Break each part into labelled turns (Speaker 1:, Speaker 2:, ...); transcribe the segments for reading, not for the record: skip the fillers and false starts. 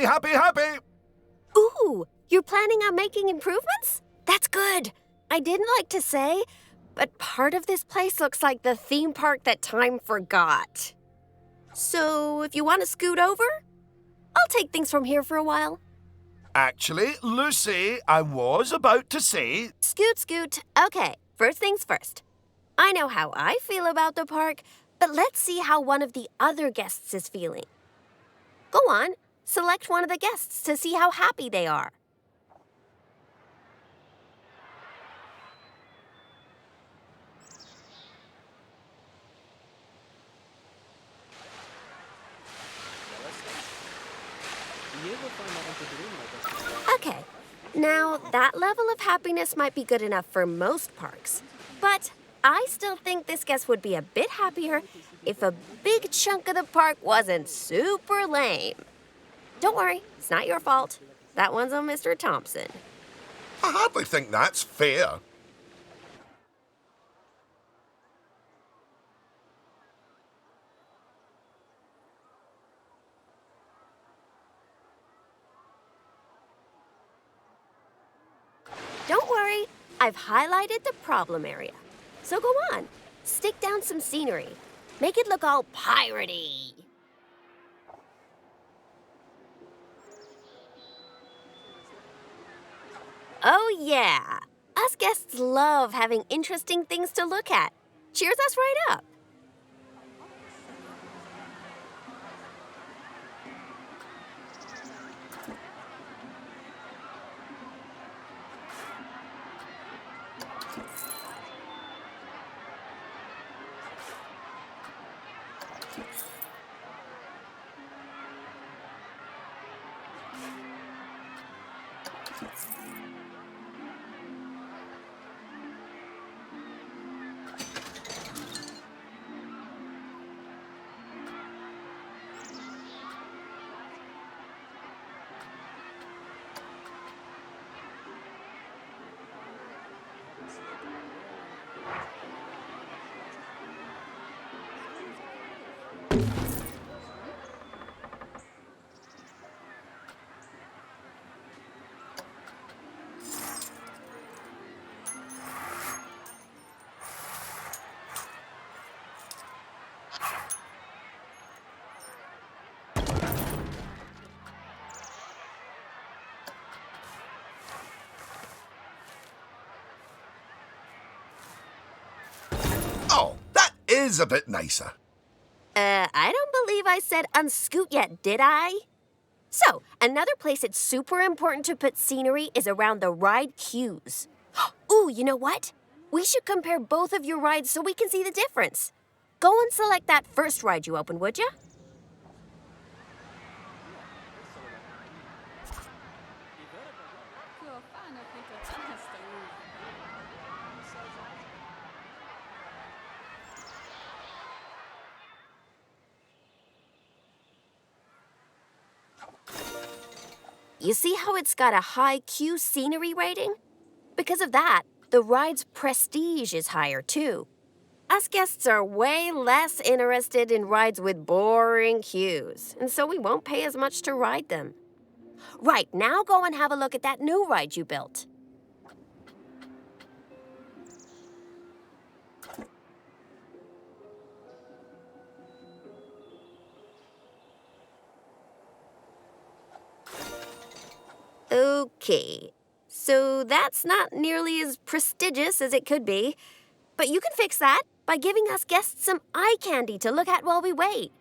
Speaker 1: Happy, happy!
Speaker 2: Ooh, you're planning on making improvements? That's good. I didn't like to say, but part of this place looks like the theme park that time forgot. So, if you want to scoot over, I'll take things from here for a while.
Speaker 1: Actually, Lucy, I was about to say...
Speaker 2: Scoot, scoot. Okay, first things first. I know how I feel about the park, but let's see how one of the other guests is feeling. Go on, select one of the guests to see how happy they are. Okay, now that level of happiness might be good enough for most parks, but I still think this guest would be a bit happier if a big chunk of the park wasn't super lame. Don't worry, it's not your fault. That one's on Mr. Thompson.
Speaker 1: I hardly think that's fair.
Speaker 2: Don't worry, I've highlighted the problem area. So go on, stick down some scenery. Make it look all piratey. Oh yeah, us guests love having interesting things to look at. Cheers us right up.
Speaker 1: Oh, that is a bit nicer.
Speaker 2: I don't believe I said unscoot yet, did I? So, another place it's super important to put scenery is around the ride queues. Ooh, you know what? We should compare both of your rides so we can see the difference. Go and select that first ride you opened, would ya? You see how it's got a high queue scenery rating? Because of that, the ride's prestige is higher too. Us guests are way less interested in rides with boring queues, and so we won't pay as much to ride them. Right, now go and have a look at that new ride you built. Okay, so that's not nearly as prestigious as it could be, but you can fix that by giving us guests some eye candy to look at while we wait.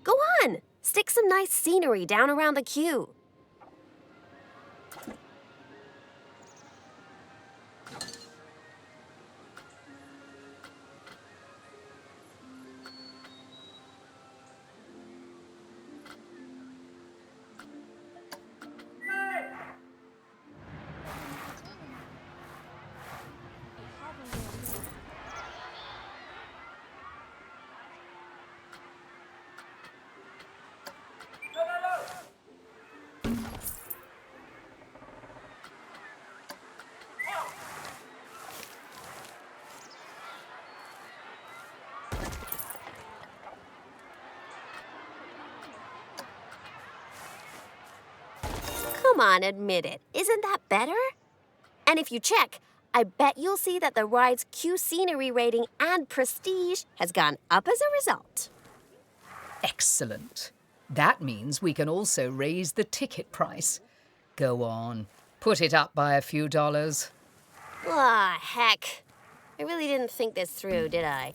Speaker 2: Go on, stick some nice scenery down around the queue. Come on, admit it. Isn't that better? And if you check, I bet you'll see that the ride's Q scenery rating and prestige has gone up as a result.
Speaker 3: Excellent. That means we can also raise the ticket price. Go on, put it up by a few dollars.
Speaker 2: Ah, heck. I really didn't think this through, did I?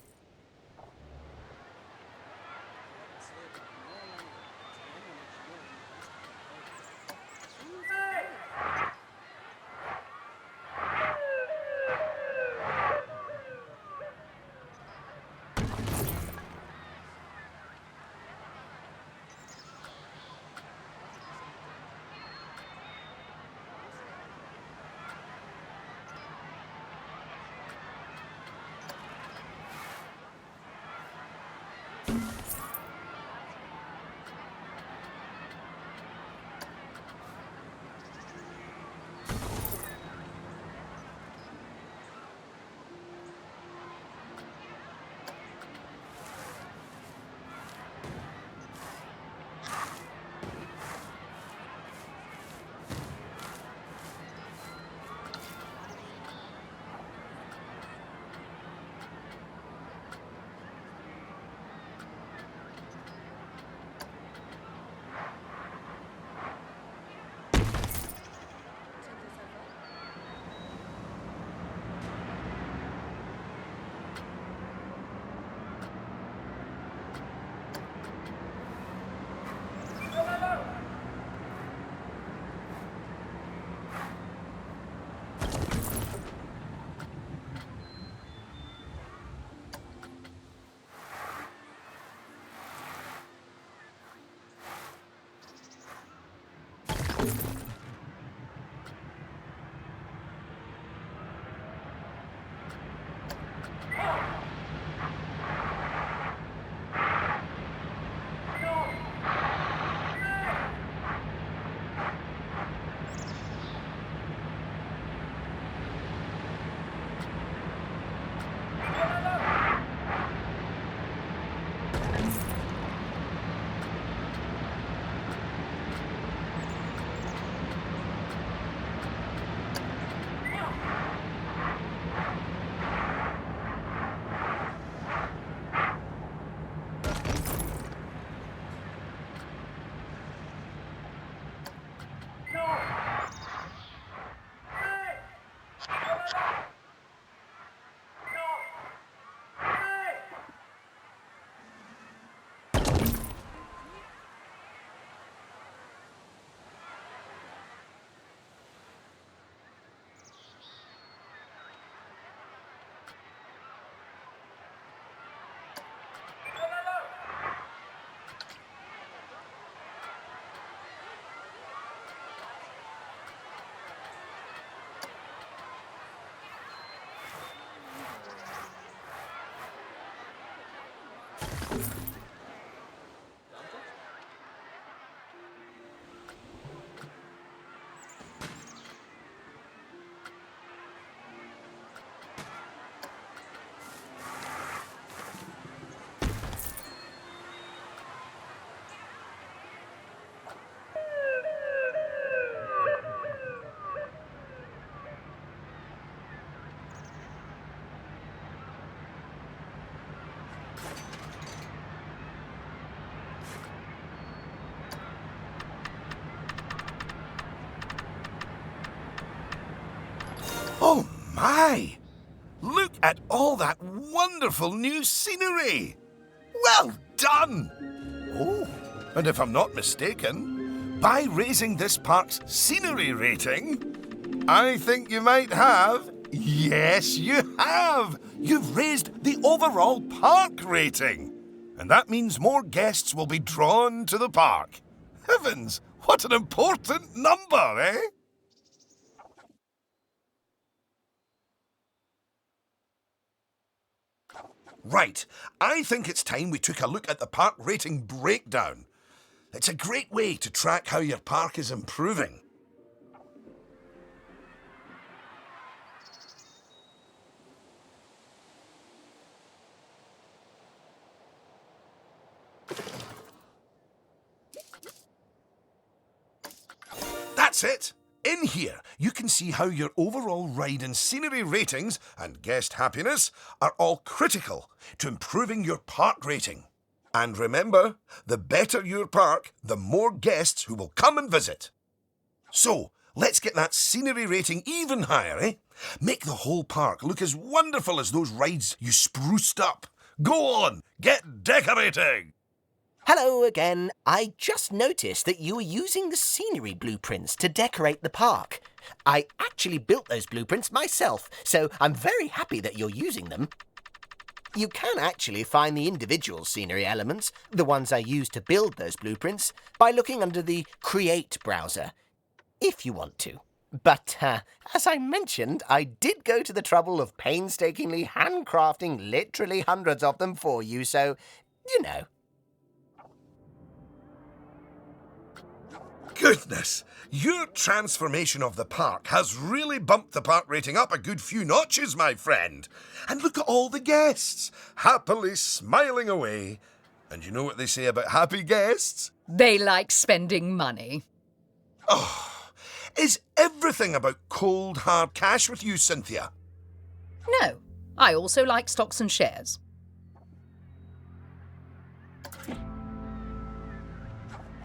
Speaker 1: Oh my! Look at all that wonderful new scenery! Well done! Oh, and if I'm not mistaken, by raising this park's scenery rating, I think you might have... Yes, you have! You've raised the overall park rating! And that means more guests will be drawn to the park. Heavens, what an important number, eh? Right, I think it's time we took a look at the park rating breakdown. It's a great way to track how your park is improving. That's That's it. In here, you can see how your overall ride and scenery ratings and guest happiness are all critical to improving your park rating. And remember, the better your park, the more guests who will come and visit. So, let's get that scenery rating even higher, eh? Make the whole park look as wonderful as those rides you spruced up. Go on, get decorating!
Speaker 4: Hello again. I just noticed that you were using the scenery blueprints to decorate the park. I actually built those blueprints myself, so I'm very happy that you're using them. You can actually find the individual scenery elements, the ones I used to build those blueprints, by looking under the Create browser, if you want to. But, as I mentioned, I did go to the trouble of painstakingly handcrafting literally hundreds of them for you, so, you know.
Speaker 1: Goodness, your transformation of the park has really bumped the park rating up a good few notches, my friend. And look at all the guests, happily smiling away. And you know what they say about happy guests?
Speaker 3: They like spending money.
Speaker 1: Oh, is everything about cold, hard cash with you, Cynthia?
Speaker 3: No, I also like stocks and shares.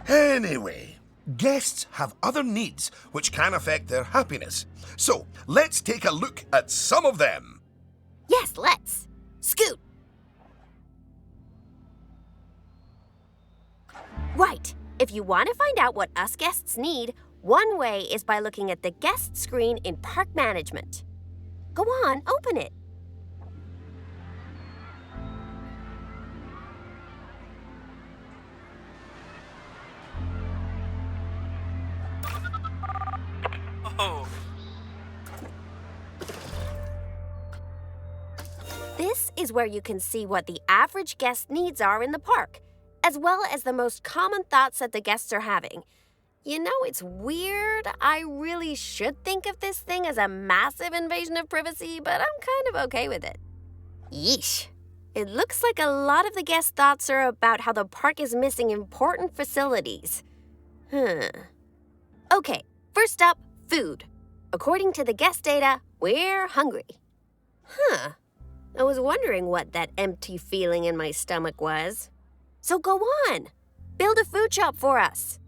Speaker 1: Anyway, guests have other needs which can affect their happiness. So, let's take a look at some of them.
Speaker 2: Yes, let's. Scoot. Right. If you want to find out what us guests need, one way is by looking at the guest screen in Park Management. Go on, open it.
Speaker 5: Oh.
Speaker 2: This is where you can see what the average guest needs are in the park, as well as the most common thoughts that the guests are having. You know, it's weird. I really should think of this thing as a massive invasion of privacy, but I'm kind of okay with it. Yeesh. It looks like a lot of the guest thoughts are about how the park is missing important facilities. Okay, first up, food. According to the guest data, we're hungry. I was wondering what that empty feeling in my stomach was. So go on, build a food shop for us.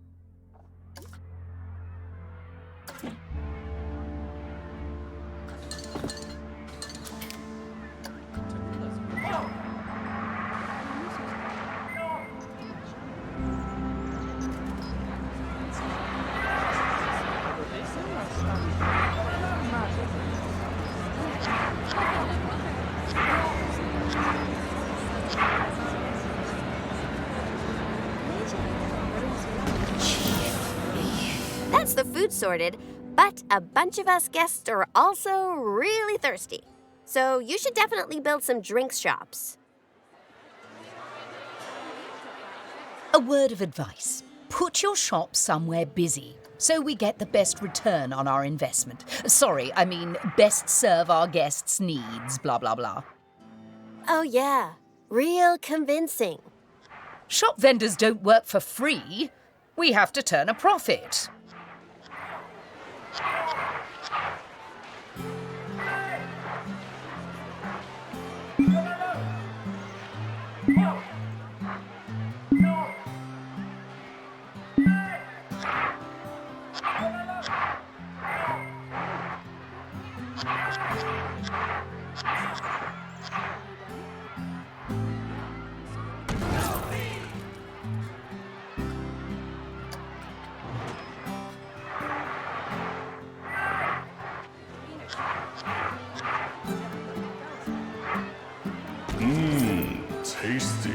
Speaker 2: That's the food sorted, but a bunch of us guests are also really thirsty. So you should definitely build some drinks shops.
Speaker 3: A word of advice. Put your shop somewhere busy so we get the best return on our investment. Sorry, I mean best serve our guests' needs, blah, blah, blah.
Speaker 2: Oh yeah, real convincing.
Speaker 3: Shop vendors don't work for free. We have to turn a profit.
Speaker 6: Tasty.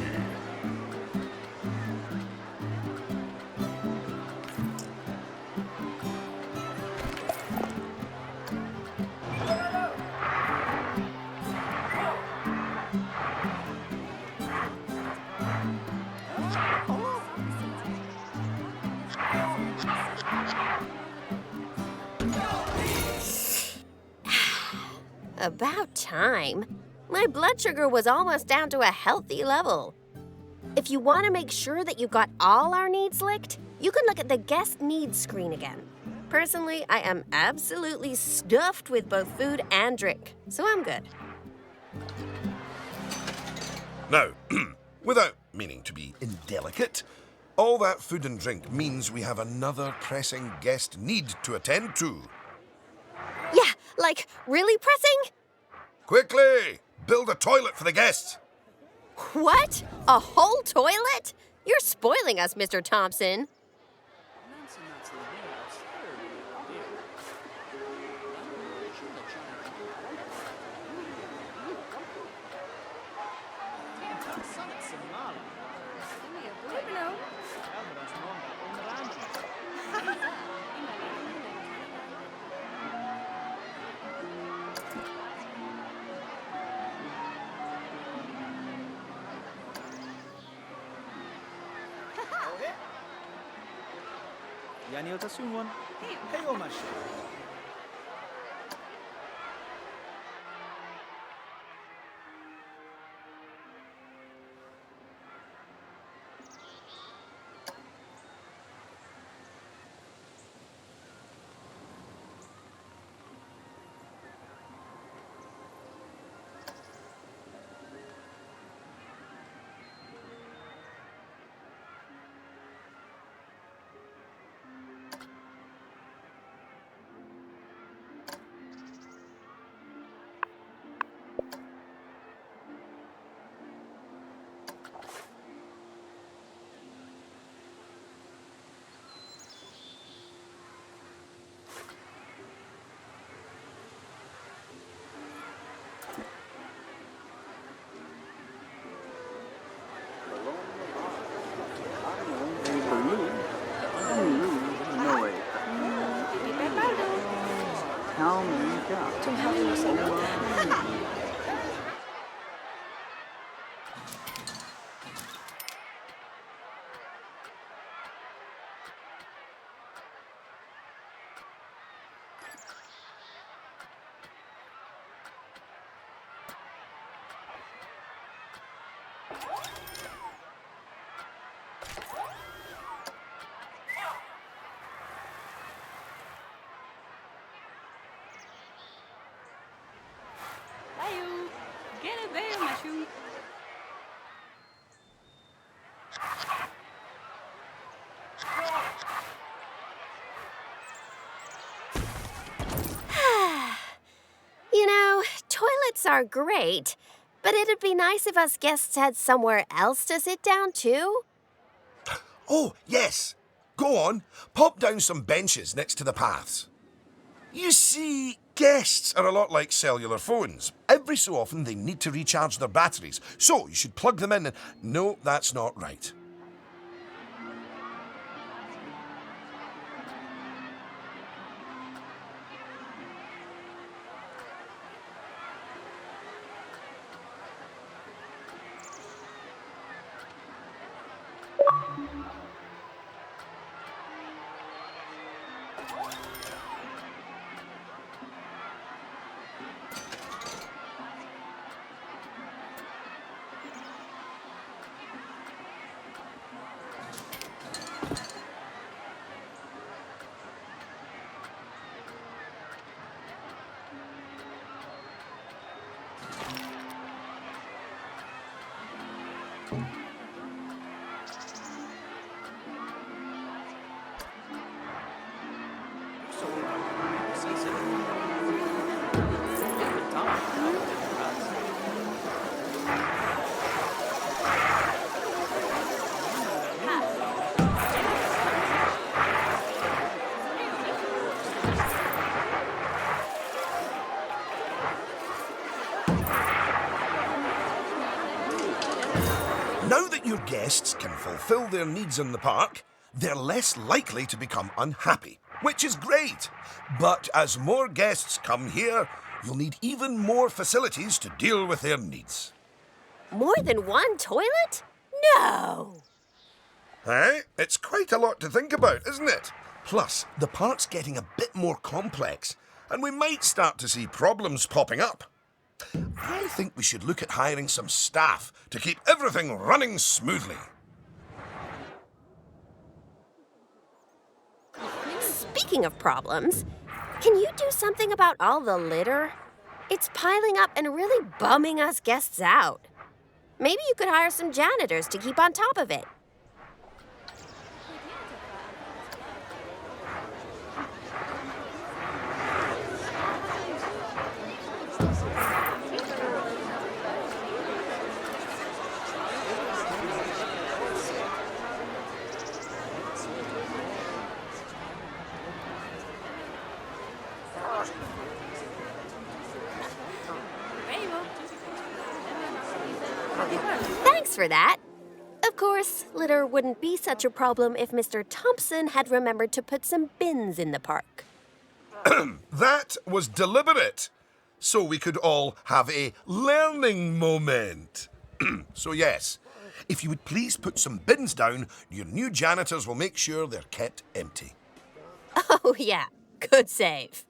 Speaker 2: About time. My blood sugar was almost down to a healthy level. If you want to make sure that you got all our needs licked, you can look at the guest needs screen again. Personally, I am absolutely stuffed with both food and drink, so I'm good.
Speaker 1: Now, without meaning to be indelicate, all that food and drink means we have another pressing guest need to attend to.
Speaker 2: Yeah, like, really pressing?
Speaker 1: Quickly! Build a toilet for the guests!
Speaker 2: What? A whole toilet? You're spoiling us, Mr. Thompson.
Speaker 7: يعني وتسون هي ماشي
Speaker 2: You know, toilets are great, but it'd be nice if us guests had somewhere else to sit down, too.
Speaker 1: Oh, yes. Go on, pop down some benches next to the paths. You see, guests are a lot like cellular phones. Every so often they need to recharge their batteries, so you should plug them in and... No, that's not right. Now that your guests can fulfill their needs in the park, they're less likely to become unhappy, which is great. But as more guests come here, you'll need even more facilities to deal with their needs.
Speaker 2: More than one toilet? No!
Speaker 1: Eh? It's quite a lot to think about, isn't it? Plus, the park's getting a bit more complex, and we might start to see problems popping up. I think we should look at hiring some staff to keep everything running smoothly.
Speaker 2: Speaking speaking of problems, can you do something about all the litter? It's piling up and really bumming us guests out. Maybe you could hire some janitors to keep on top of it. Thanks for that. Of course, litter wouldn't be such a problem if Mr. Thompson had remembered to put some bins in the park.
Speaker 1: That was deliberate, so we could all have a learning moment. So yes, if you would please put some bins down, your new janitors will make sure they're kept empty.
Speaker 2: Oh, yeah. Good save.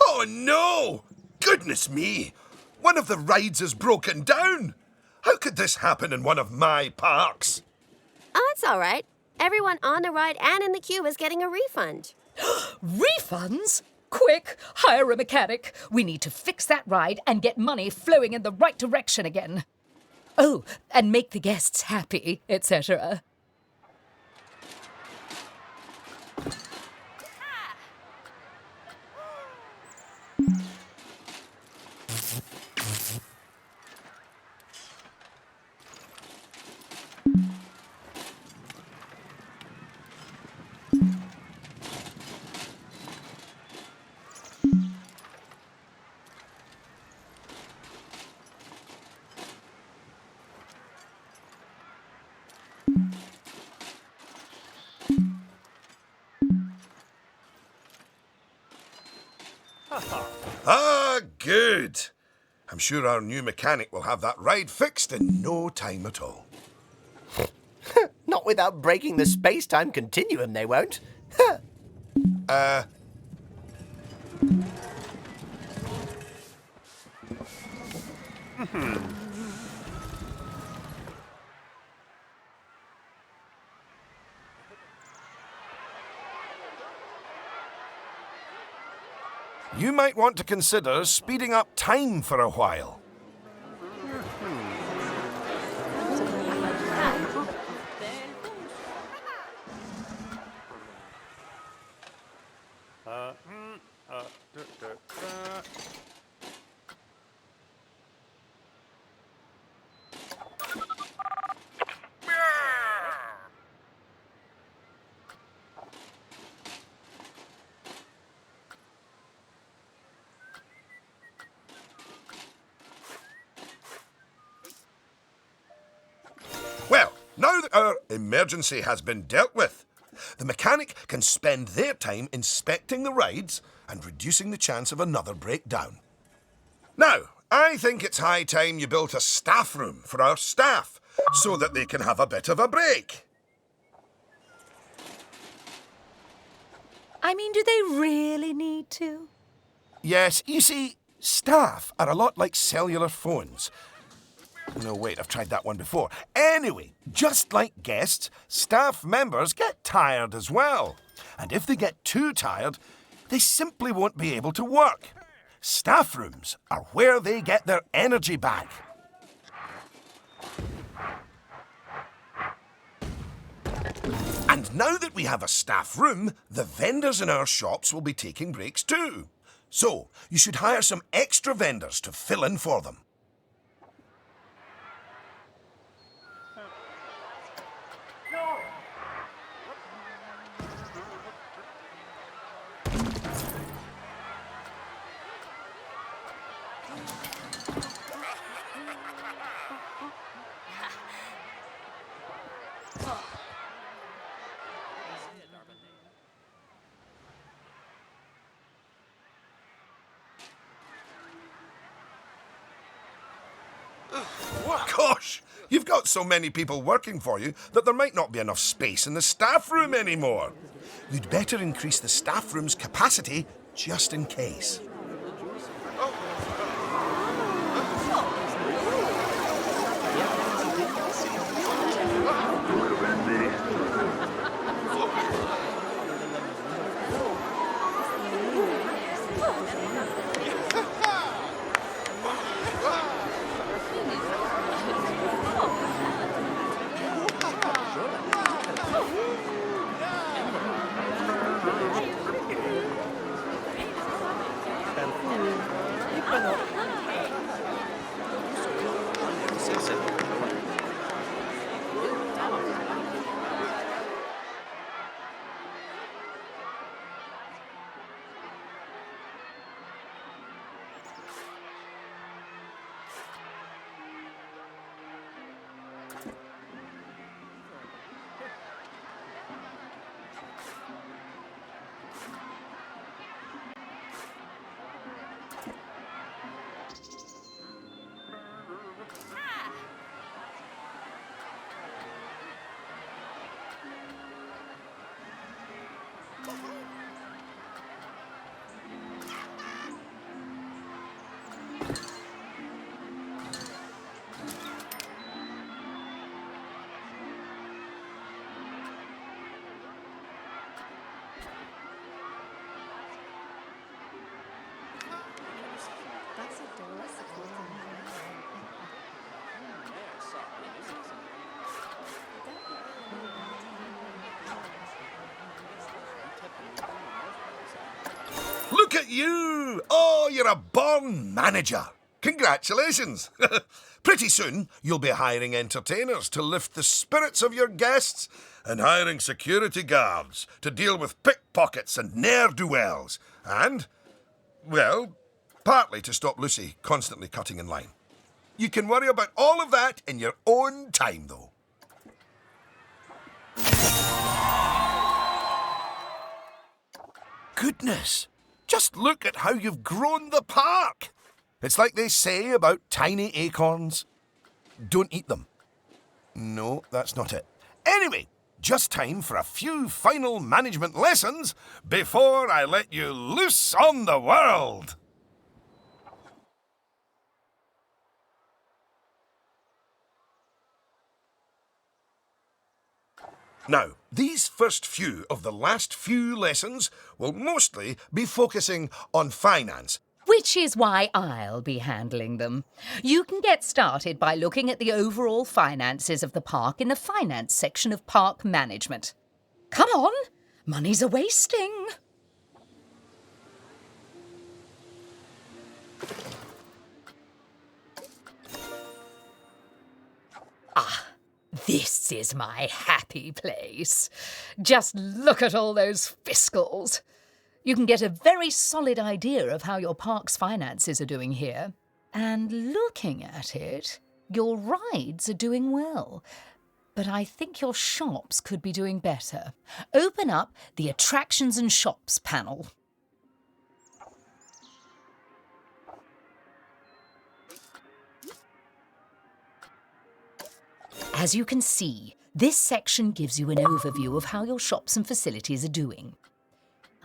Speaker 1: Oh no! Goodness me! One of the rides is broken down! How could this happen in one of my parks?
Speaker 2: Oh, it's all right. Everyone on the ride and in the queue is getting a refund.
Speaker 3: Refunds? Quick, hire a mechanic. We need to fix that ride and get money flowing in the right direction again. Oh, and make the guests happy, etc.
Speaker 1: Ah, good. I'm sure our new mechanic will have that ride fixed in no time at all.
Speaker 4: Not without breaking the space-time continuum, they won't.
Speaker 1: You might want to consider speeding up time for a while. Well, now that our emergency has been dealt with, the mechanic can spend their time inspecting the rides and reducing the chance of another breakdown. Now, I think it's high time you built a staff room for our staff so that they can have a bit of a break.
Speaker 3: I mean, do they really need to?
Speaker 1: Yes, you see, staff are a lot like cellular phones. No, wait, I've tried that one before. Anyway, just like guests, staff members get tired as well. And if they get too tired, they simply won't be able to work. Staff rooms are where they get their energy back. And now that we have a staff room, the vendors in our shops will be taking breaks too. So, you should hire some extra vendors to fill in for them. Gosh, you've got so many people working for you that there might not be enough space in the staff room anymore. You'd better increase the staff room's capacity just in case. Look at you! Oh, you're a born manager. Congratulations. Pretty soon, you'll be hiring entertainers to lift the spirits of your guests and hiring security guards to deal with pickpockets and ne'er-do-wells. And, well, partly to stop Lucy constantly cutting in line. You can worry about all of that in your own time, though. Goodness! Just look at how you've grown the park. It's like they say about tiny acorns. Don't eat them. No, that's not it. Anyway, just time for a few final management lessons before I let you loose on the world. Now, these first few of the last few lessons will mostly be focusing on finance.
Speaker 3: Which is why I'll be handling them. You can get started by looking at the overall finances of the park in the finance section of park management. Come on, money's a-wasting. This is my happy place. Just look at all those fiscals. You can get a very solid idea of how your park's finances are doing here. And looking at it, your rides are doing well. But I think your shops could be doing better. Open up the Attractions and Shops panel. As you can see, this section gives you an overview of how your shops and facilities are doing.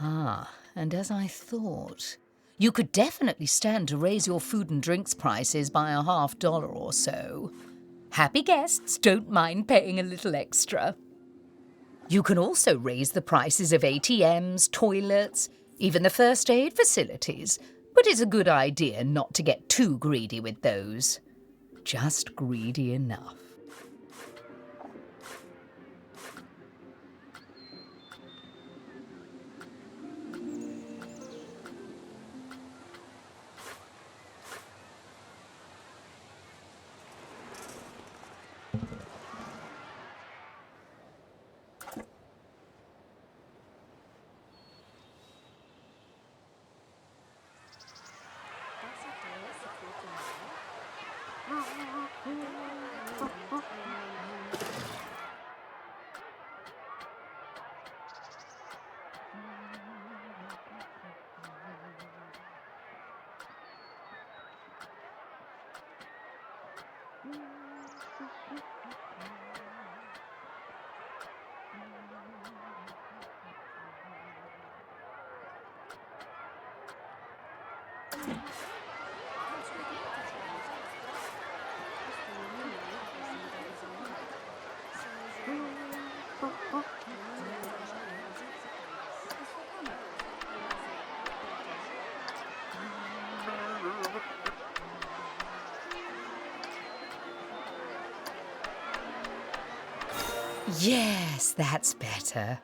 Speaker 3: Ah, and as I thought, you could definitely stand to raise your food and drinks prices by $50 or so. Happy guests don't mind paying a little extra. You can also raise the prices of ATMs, toilets, even the first aid facilities, but it's a good idea not to get too greedy with those. Just greedy enough. Yes, that's better.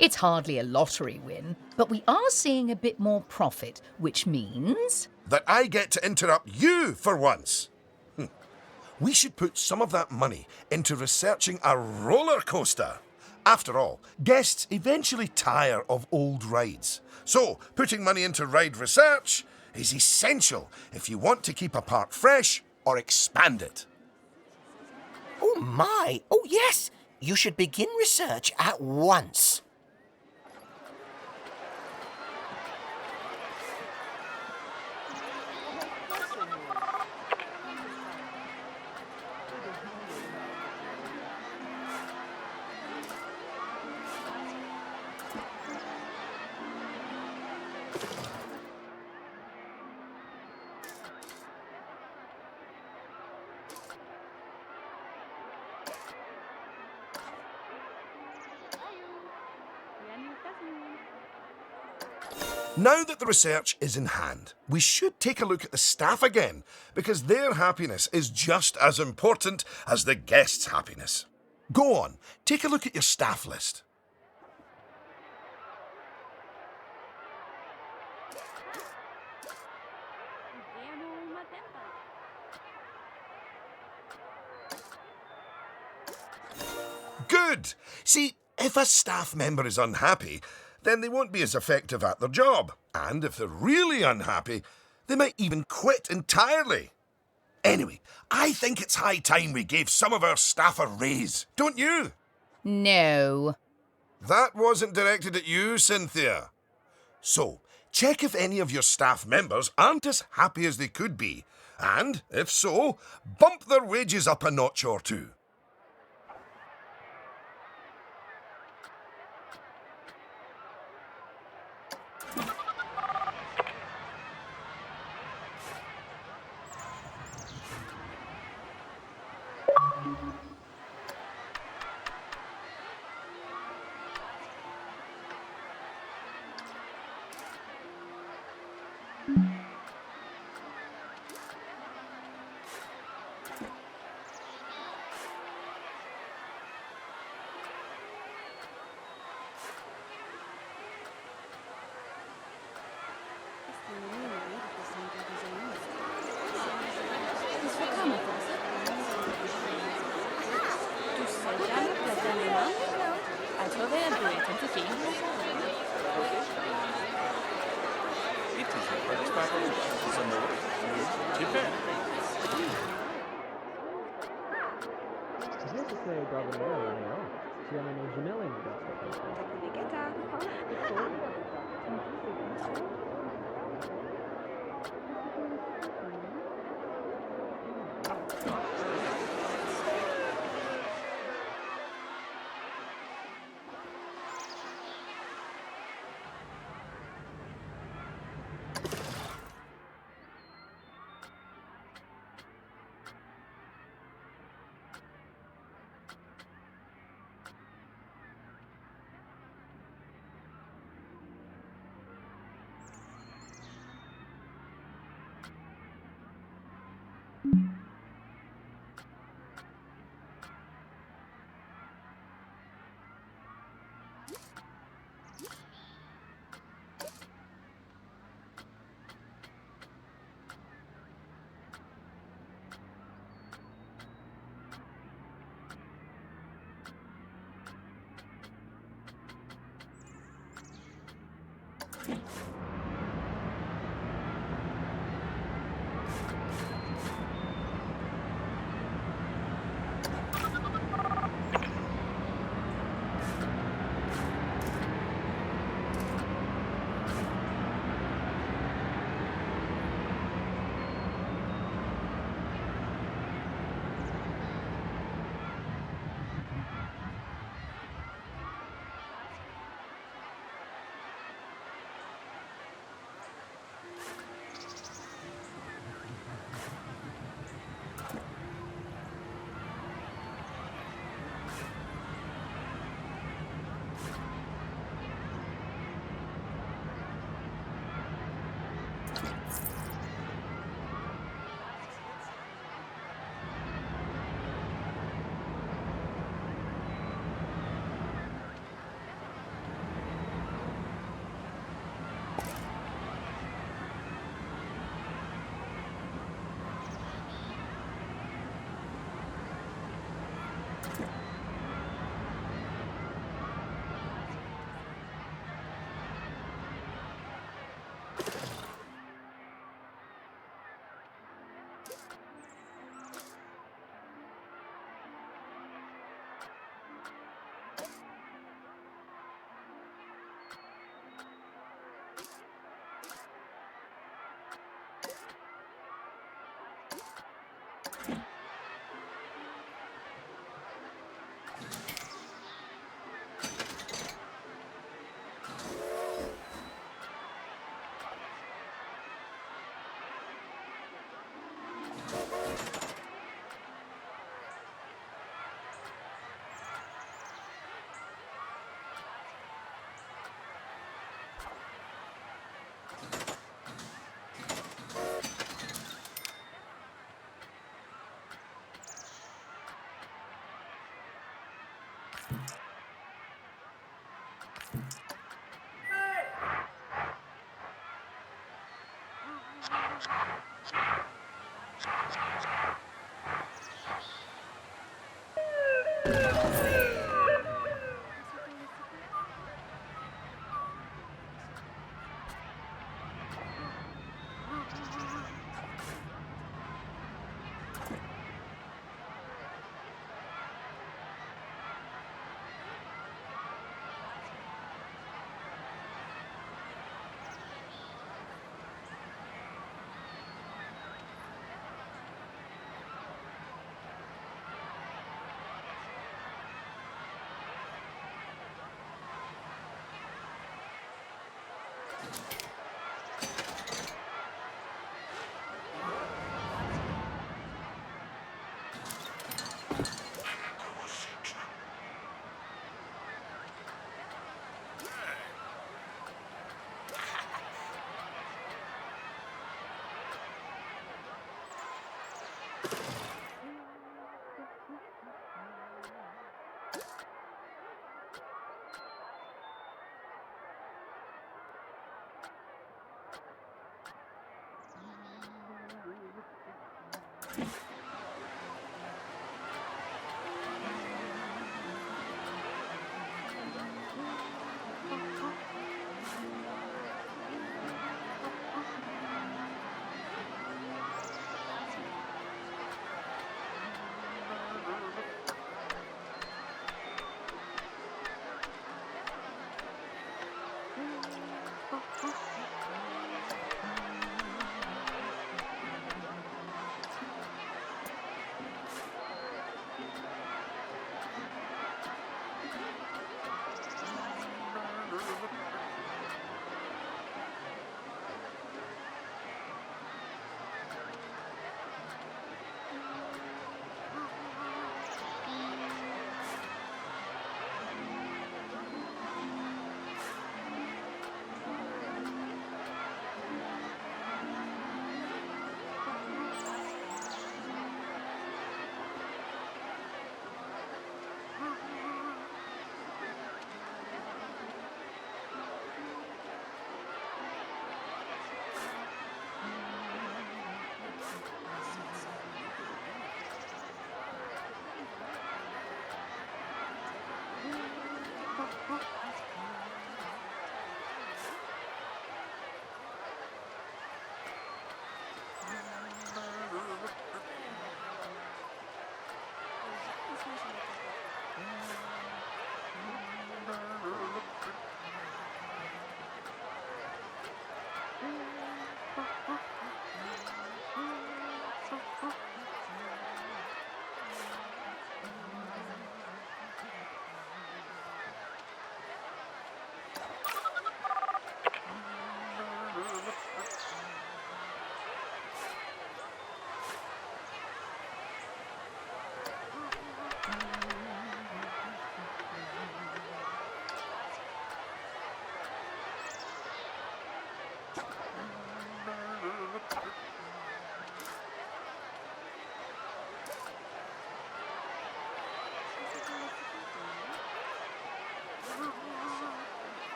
Speaker 3: It's hardly a lottery win, but we are seeing a bit more profit, which means...
Speaker 1: That I get to interrupt you for once. We should put some of that money into researching a roller coaster. After all, guests eventually tire of old rides. So, putting money into ride research is essential if you want to keep a park fresh or expand it.
Speaker 4: Oh my! Oh yes! You should begin research at once.
Speaker 1: Now that the research is in hand, we should take a look at the staff again, because their happiness is just as important as the guests' happiness. Go on, take a look at your staff list. Good! See, if a staff member is unhappy, then they won't be as effective at their job. And if they're really unhappy, they might even quit entirely. Anyway, I think it's high time we gave some of our staff a raise, don't you?
Speaker 3: No.
Speaker 1: That wasn't directed at you, Cynthia. So, check if any of your staff members aren't as happy as they could be. And, if so, bump their wages up a notch or two.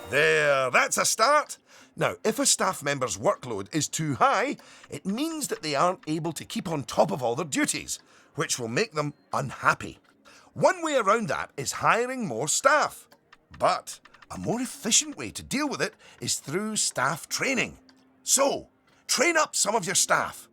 Speaker 1: There, that's a start. Now, if a staff member's workload is too high, it means that they aren't able to keep on top of all their duties, which will make them unhappy. One way around that is hiring more staff. But a more efficient way to deal with it is through staff training. So, train up some of your staff.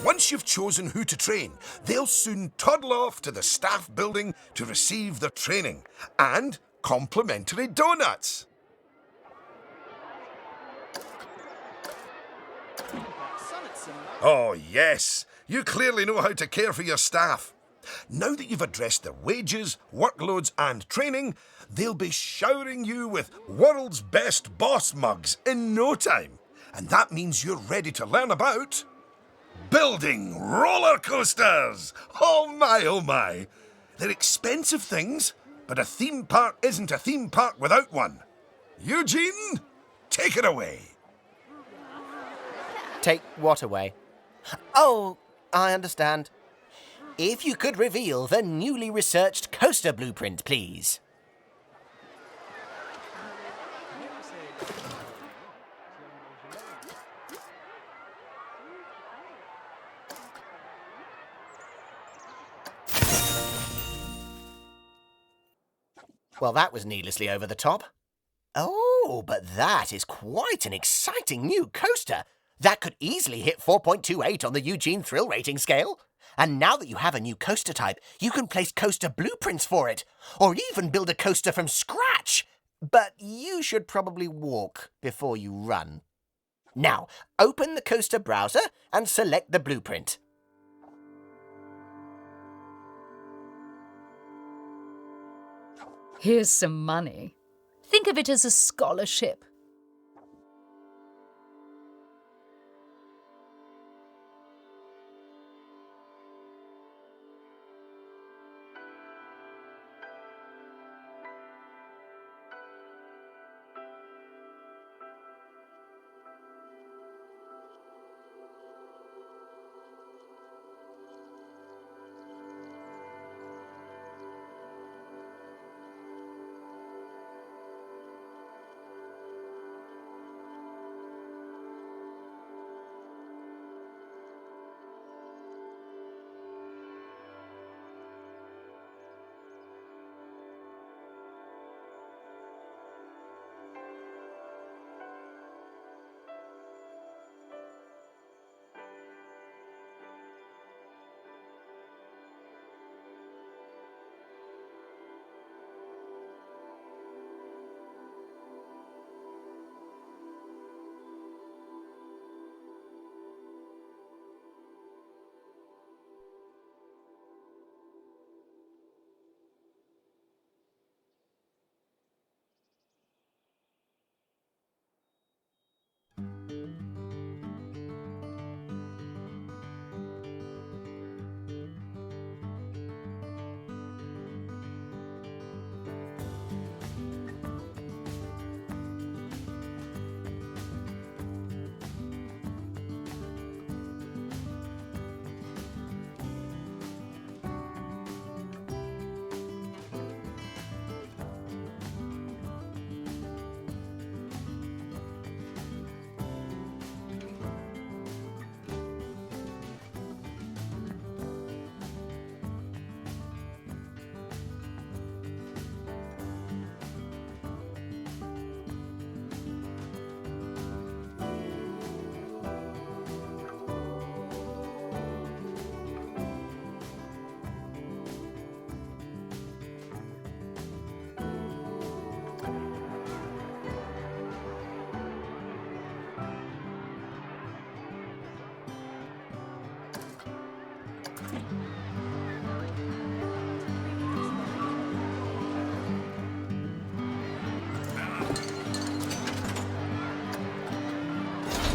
Speaker 1: Once you've chosen who to train, they'll soon toddle off to the staff building to receive their training and complimentary donuts. Oh, yes, you clearly know how to care for your staff. Now that you've addressed their wages, workloads, and training, they'll be showering you with world's best boss mugs in no time. And that means you're ready to learn about building roller coasters. Oh my, oh my. They're expensive things, but a theme park isn't a theme park without one. Eugene, take it away.
Speaker 4: Take what away? Oh, I understand. If you could reveal the newly researched coaster blueprint, please. Well, that was needlessly over the top. Oh, but that is quite an exciting new coaster. That could easily hit 4.28 on the Eugene Thrill Rating scale. And now that you have a new coaster type, you can place coaster blueprints for it, or even build a coaster from scratch. But you should probably walk before you run. Now, open the coaster browser and select the blueprint.
Speaker 3: Here's some money. Think of it as a scholarship.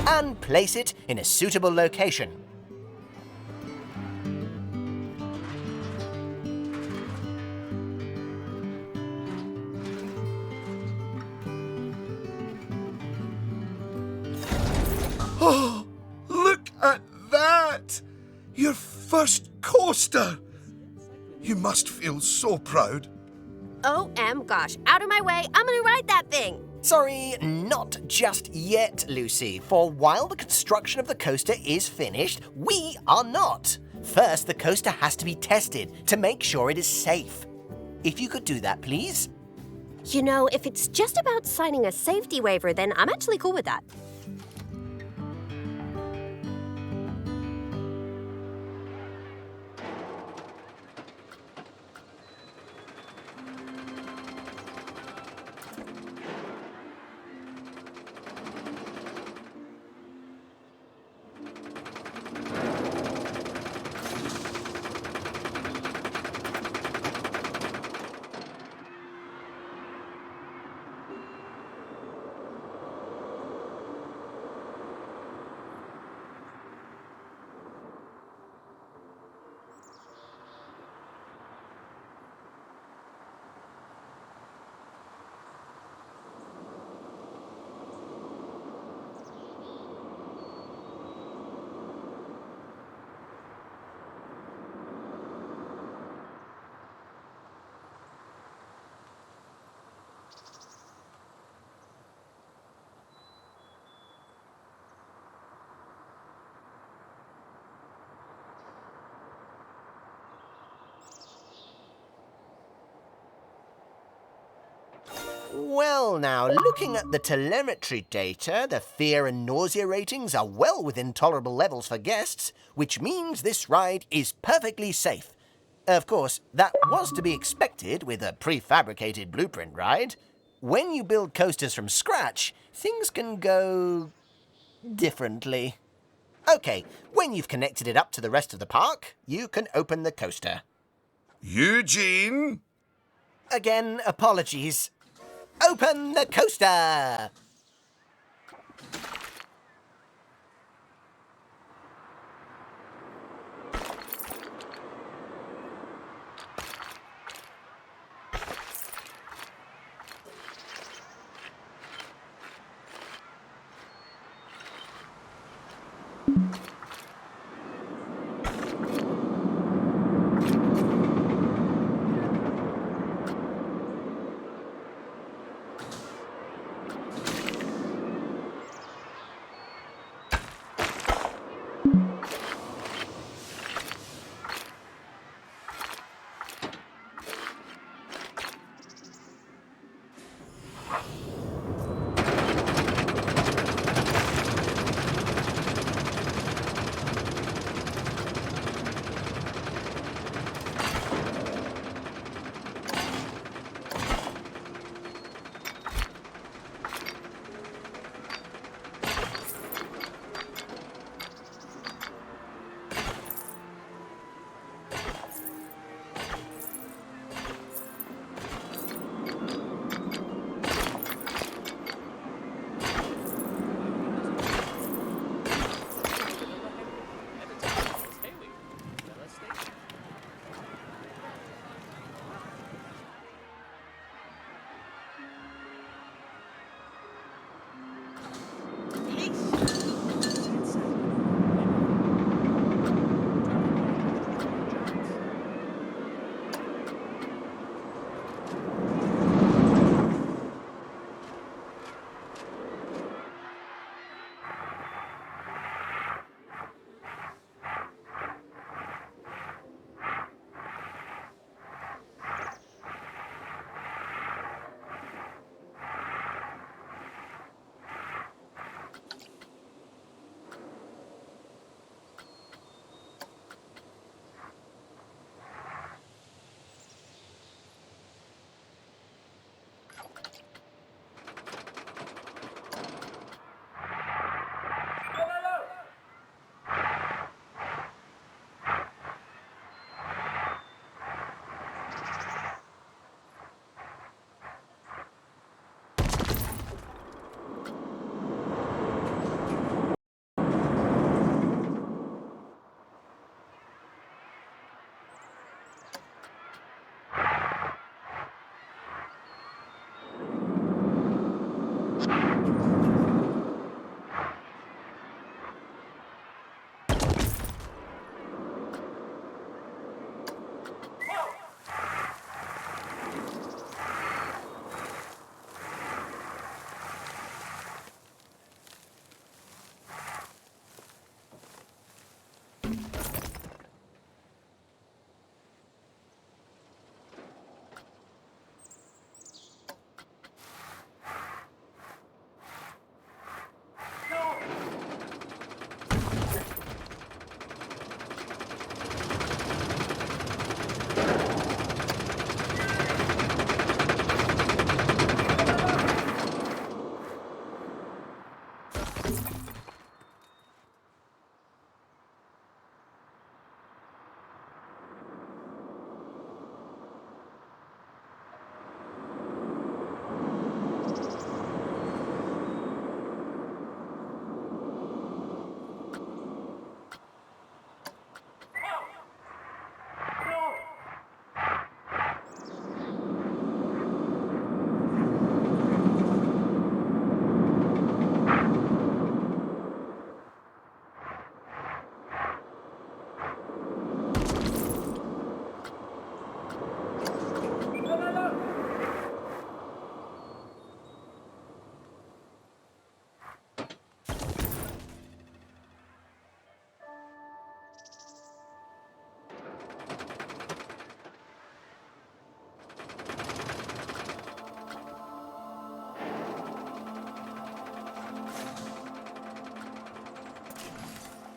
Speaker 4: and place it in a suitable location.
Speaker 1: Oh, look at that! Your first coaster! You must feel so proud.
Speaker 2: Gosh, out of my way, I'm gonna ride that thing.
Speaker 4: Sorry, not just yet, Lucy, for while the construction of the coaster is finished, we are not. First, the coaster has to be tested to make sure it is safe. If you could do that, please.
Speaker 2: You know, if it's just about signing a safety waiver, then I'm actually cool with that.
Speaker 4: Well now, looking at the telemetry data, the fear and nausea ratings are well within tolerable levels for guests, which means this ride is perfectly safe. Of course, that was to be expected with a prefabricated blueprint ride. When you build coasters from scratch, things can go differently. Okay, when you've connected it up to the rest of the park, you can open the coaster.
Speaker 1: Eugene?
Speaker 4: Again, apologies. Open the coaster!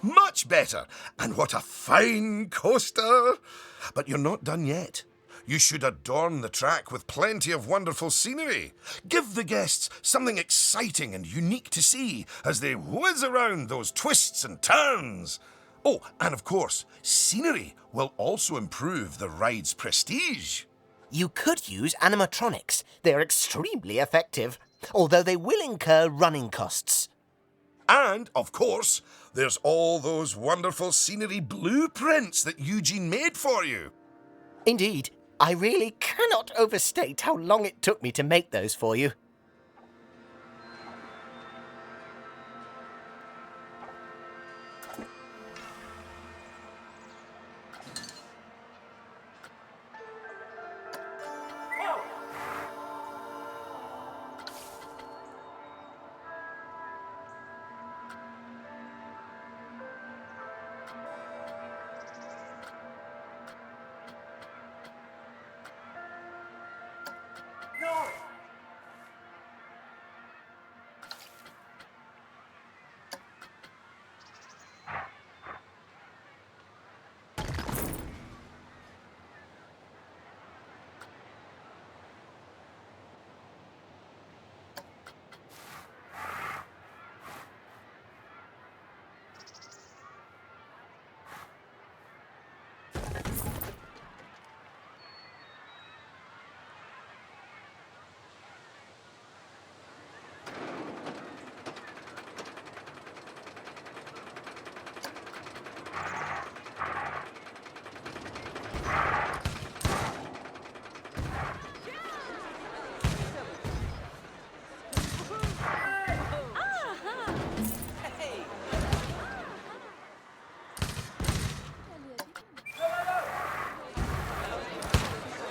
Speaker 1: Much better. And what a fine coaster. But you're not done yet. You should adorn the track with plenty of wonderful scenery. Give the guests something exciting and unique to see as they whiz around those twists and turns. Oh, and of course, scenery will also improve the ride's prestige.
Speaker 4: You could use animatronics. They're extremely effective, although they will incur running costs.
Speaker 1: And, of course, there's all those wonderful scenery blueprints that Eugene made for you.
Speaker 4: Indeed, I really cannot overstate how long it took me to make those for you.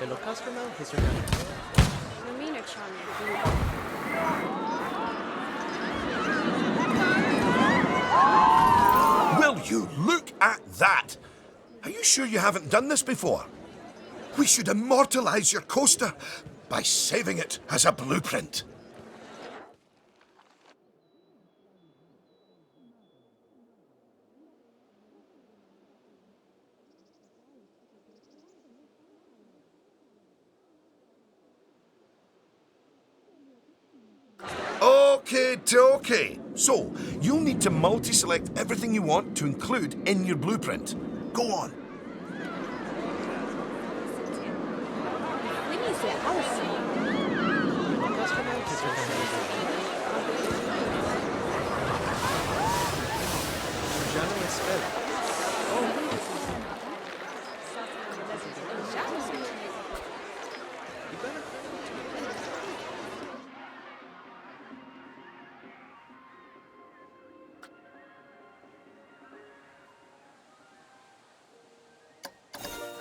Speaker 7: Fellow customer, his remember.
Speaker 1: Will you look at that? Are you sure you haven't done this before? We should immortalize your coaster by saving it as a blueprint. Okay. So, you'll need to multi-select everything you want to include in your blueprint. Go on.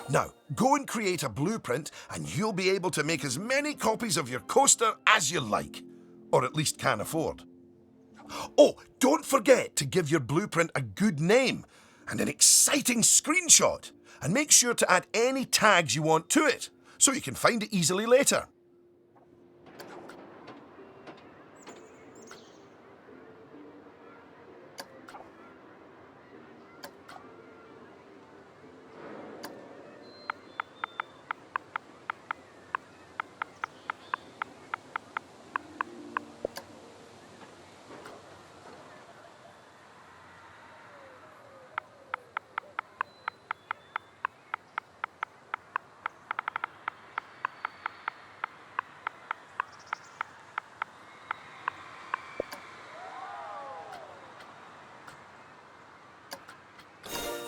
Speaker 1: Now, go and create a blueprint and you'll be able to make as many copies of your coaster as you like. Or at least can afford. Oh, don't forget to give your blueprint a good name and an exciting screenshot. And make sure to add any tags you want to it, so you can find it easily later.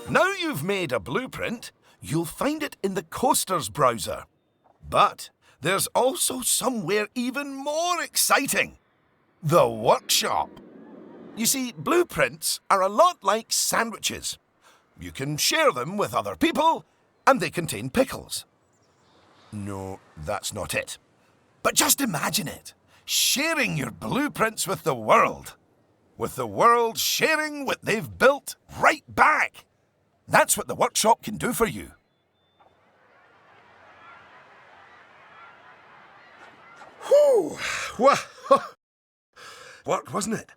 Speaker 1: Now you've made a blueprint, you'll find it in the Coasters browser. But there's also somewhere even more exciting. The workshop. You see, blueprints are a lot like sandwiches. You can share them with other people, and they contain pickles. No, that's not it. But just imagine it. Sharing your blueprints with the world. With the world sharing what they've built right back. That's what the workshop can do for you. Whew! What, wasn't it?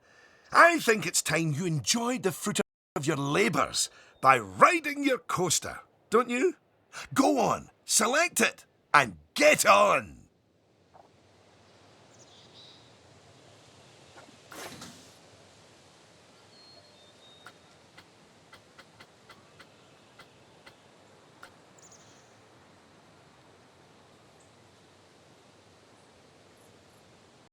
Speaker 1: I think it's time you enjoyed the fruit of your labours by riding your coaster, don't you? Go on, select it, and get on!